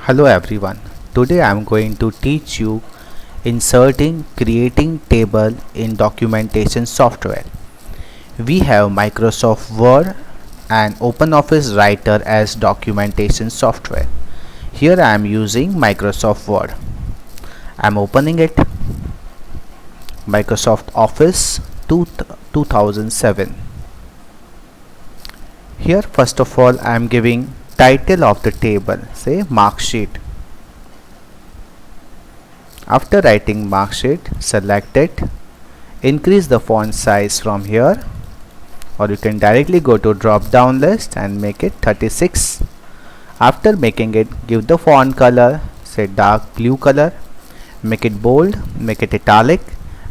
Hello everyone. Today I am going to teach you inserting creating table in documentation software. We have Microsoft Word and OpenOffice Writer as documentation software. Here I am using Microsoft Word. I am opening it. Microsoft Office 2007. Here first of all I am giving title of the table, say mark sheet. After writing mark sheet, select it, increase the font size from here, or you can directly go to drop down list and make it 36. After making it, give the font color, say dark blue color, make it bold, make it italic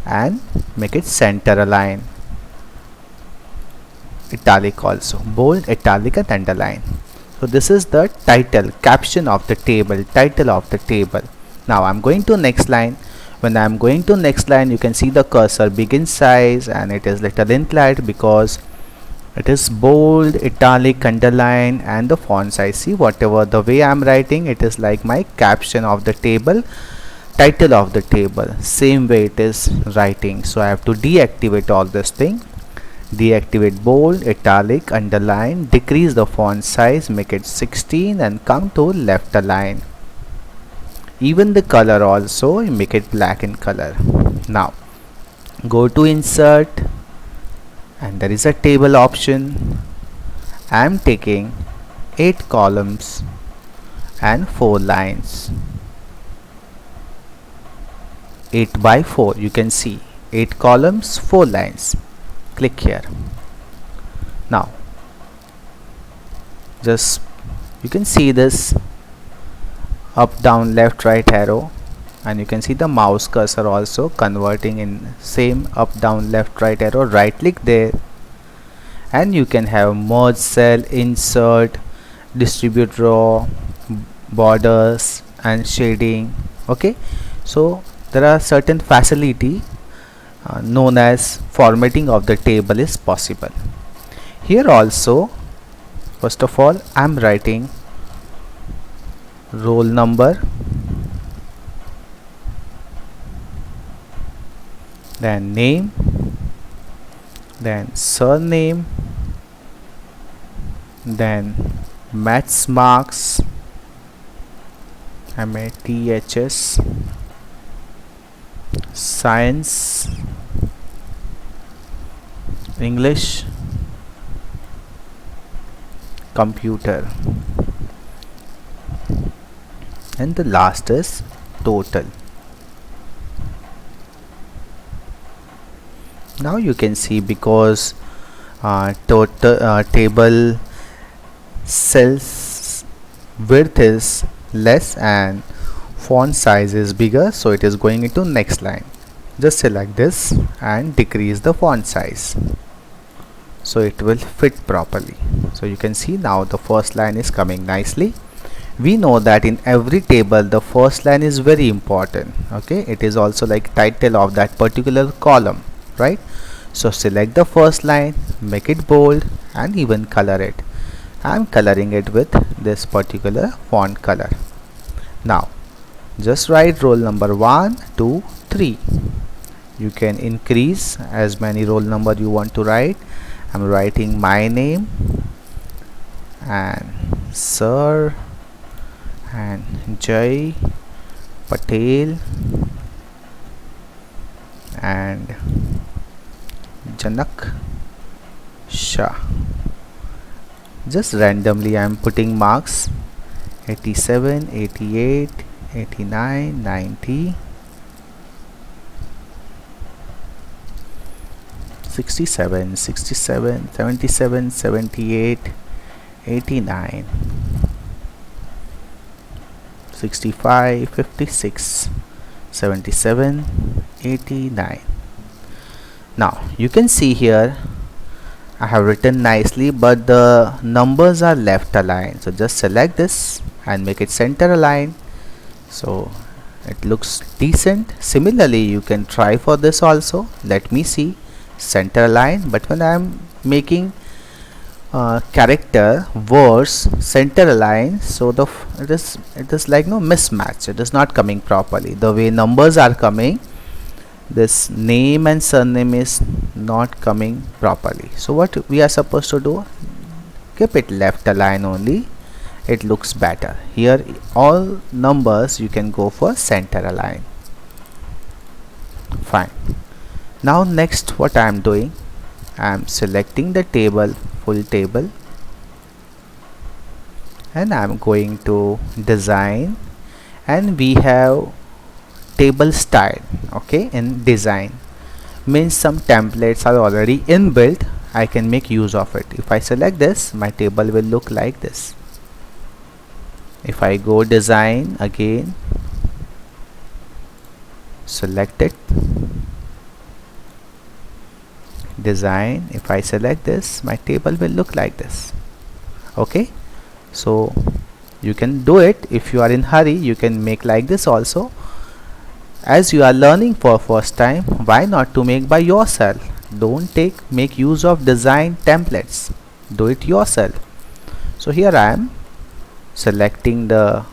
and make it center align. Italic also, bold, italic and underline. So this is the title, caption of the table, title of the table. Now I'm going to next line. When I'm going to next line, you can see the cursor begin size and it is little inclined because it is bold, italic, underline and the font size. See, whatever the way I'm writing, it is like my caption of the table, title of the table, same way it is writing. So I have to deactivate all this thing. Deactivate bold, italic, underline, decrease the font size, make it 16 and come to left align. Even the color also, make it black in color. Now go to insert and there is a table option. I am taking 8 columns and 4 lines. 8 by 4, you can see 8 columns, 4 lines. Click here. Now just you can see this up, down, left, right arrow, and you can see the mouse cursor also converting in same up, down, left, right arrow. Right click there and you can have merge cell, insert, distribute row, borders and shading. Okay, so there are certain facility known as formatting of the table is possible. Here also, first of all I am writing roll number, then name, then surname, then maths marks, MATHS, science, English, computer, and the last is total. Now you can see because total table cells width is less and font size is bigger, so it is going into next line. Just select this and decrease the font size so it will fit properly. So you can see now the first line is coming nicely. We know that in every table the first line is very important. Okay, it is also like title of that particular column, right? So select the first line, make it bold and even color it. I am coloring it with this particular font color. Now just write roll number 1, 2, 3. You can increase as many roll number you want to write. I'm writing my name and Sir and Jay Patel and Janak Shah. Just randomly I am putting marks 87, 88, 89, 90, 67, 67, 77, 78, 89, 65, 56, 77, 89. Now you can see here I have written nicely but the numbers are left aligned, so just select this and make it center aligned so it looks decent. Similarly you can try for this also. Let me see, center align, but when I am making character words center align, so it is like no mismatch, it is not coming properly. The way numbers are coming, this name and surname is not coming properly. So what we are supposed to do, keep it left align only, it looks better. Here all numbers you can go for center align. Fine. Now next what I am doing, I am selecting the table, full table, and I am going to design, and we have table style. Okay, in design means some templates are already inbuilt, I can make use of it. If I select this, my table will look like this. If I go design again, select it, design, if I select this, my table will look like this. Okay, so you can do it. If you are in hurry, you can make like this also. As you are learning for first time, why not to make by yourself? Don't make use of design templates, do it yourself. So here I am selecting the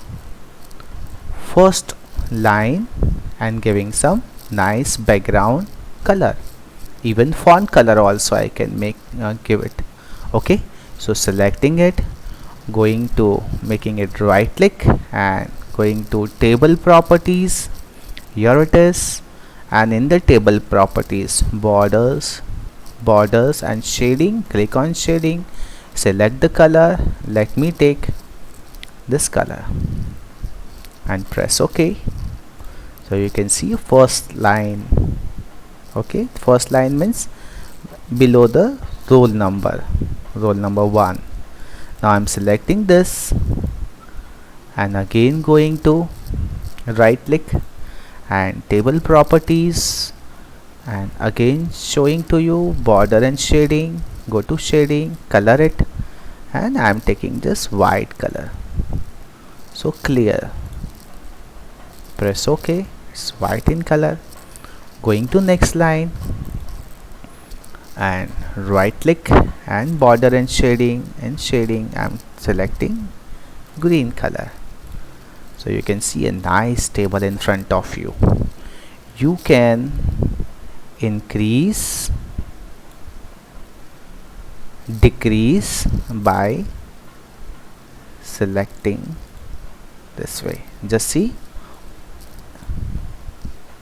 first line and giving some nice background color, even font color also I can give it. Okay, so selecting it, going to making it right click and going to table properties, here it is, and in the table properties, borders and shading, click on shading, select the color, let me take this color and press OK. So you can see first line. Okay, first line means below the roll number 1. Now I'm selecting this and again going to right click and table properties, and again showing to you border and shading, go to shading, color it, and I'm taking this white color, so clear, press OK, it's white in color. Going to next line and right click and border and shading, I'm selecting green color. So you can see a nice table in front of you. You can increase, decrease by selecting this way, just see.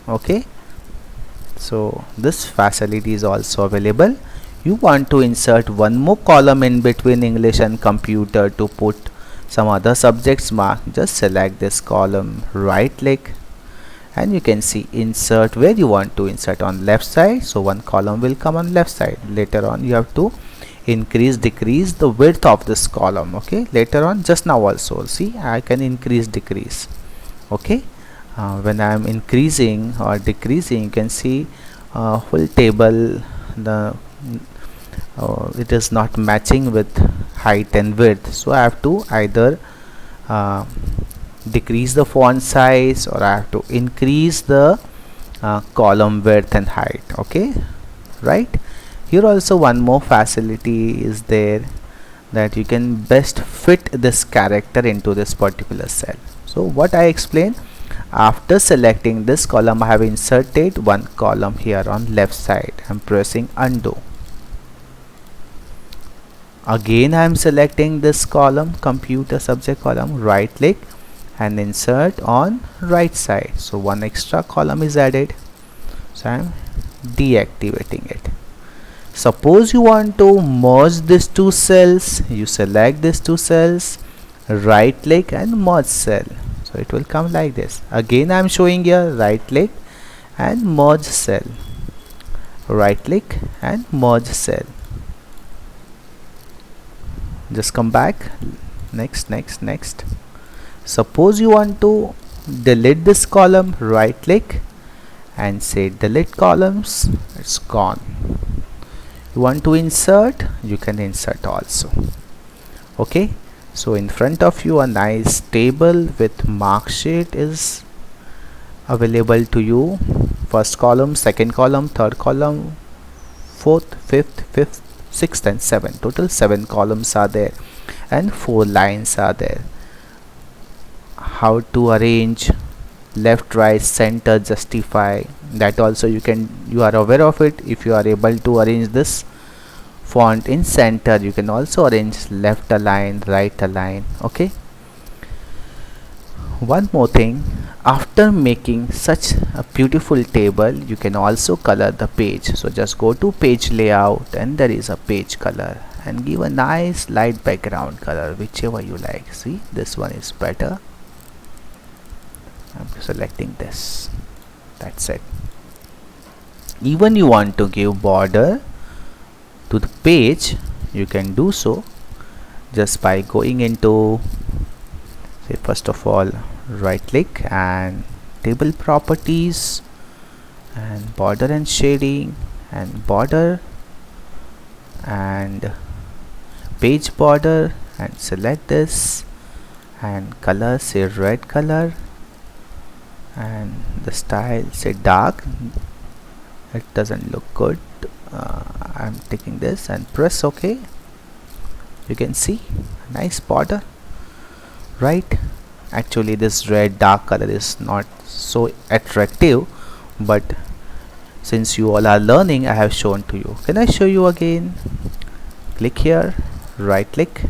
Okay, so this facility is also available. You want to insert one more column in between English and computer to put some other subjects mark, just select this column, right click, and you can see insert where you want to insert on left side, so one column will come on left side. Later on you have to increase, decrease the width of this column. Okay, later on, just now also see I can increase, decrease. Okay, when I am increasing or decreasing, you can see whole table, the it is not matching with height and width, so I have to either decrease the font size or I have to increase the column width and height. Okay, right. Here also one more facility is there, that you can best fit this character into this particular cell. So what I explained, after selecting this column, I have inserted one column here on left side. I'm pressing undo. Again I am selecting this column, computer subject column, right click and insert on right side, so one extra column is added, so I am deactivating it. Suppose you want to merge these two cells, you select these two cells, right click and merge cell, so it will come like this. Again I am showing here, right click and merge cell, right click and merge cell. Just come back, next. Suppose you want to delete this column, right click and say delete columns, it's gone. You want to insert, you can insert also. Okay, so in front of you a nice table with mark sheet is available to you. First column, second column, third column, fourth, fifth, 6th and 7th. Total 7 columns are there and 4 lines are there. How to arrange left, right, center, justify, that also you are aware of it. If you are able to arrange this font in center, you can also arrange left align, right align. Okay, one more thing, after making such a beautiful table, you can also color the page. So just go to page layout and there is a page color and give a nice light background color, whichever you like. See, this one is better. I'm selecting this. That's it. Even you want to give border to the page, you can do so just by going into, say, first of all, right click and table properties and border and shading and border and page border and select this and color, say red color, and the style, say dark. It doesn't look good. I'm taking this and press OK. You can see a nice border, right? Actually this red dark color is not so attractive, but since you all are learning, I have shown to you. Can I show you again? Click here, right click,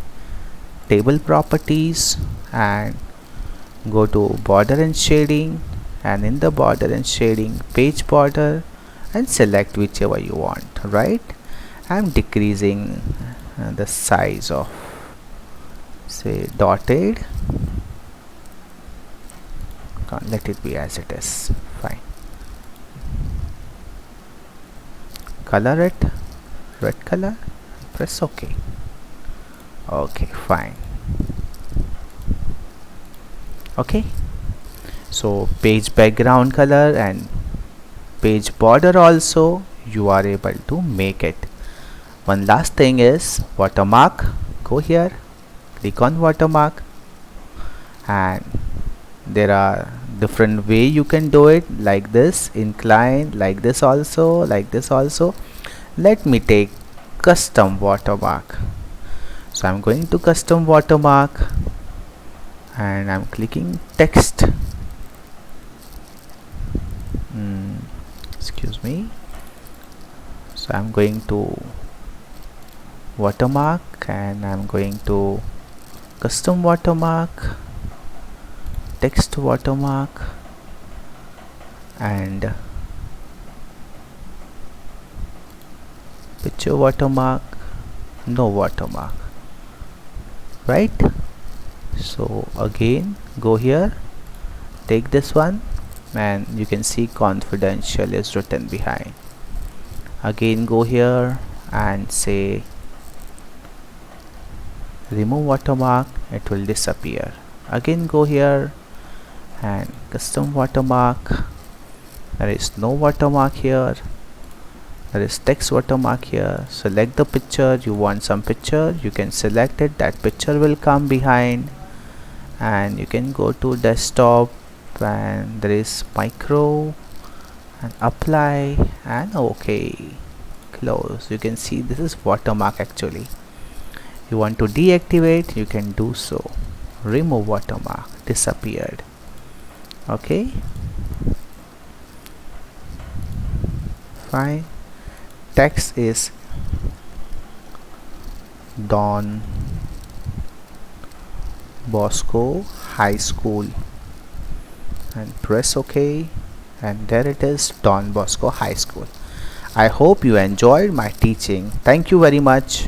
table properties and go to border and shading, and in the border and shading, page border, and select whichever you want, right? I'm decreasing the size of, say, dotted. Let it be as it is. Fine. Color it red color, press OK. Okay, fine. Okay, so page background color and page border also you are able to make it. One last thing is watermark. Go here, click on watermark, and there are different way you can do it, like this, incline, like this also, like this also. Let me take custom watermark. So I'm going to custom watermark and I'm clicking text. Excuse me. So I'm going to watermark and I'm going to custom watermark, text watermark, and picture watermark, no watermark, right? So again go here, take this one, and you can see confidential is written behind. Again go here and say remove watermark, it will disappear. Again go here and custom watermark, there is no watermark here, there is text watermark here. Select the picture, you want some picture, you can select it, that picture will come behind, and you can go to desktop and there is micro and apply and OK, close. You can see this is watermark. Actually you want to deactivate, you can do so, remove watermark, disappeared. Okay, fine. Text is Don Bosco High School and press OK, and there it is, Don Bosco High School. I hope you enjoyed my teaching. Thank you very much.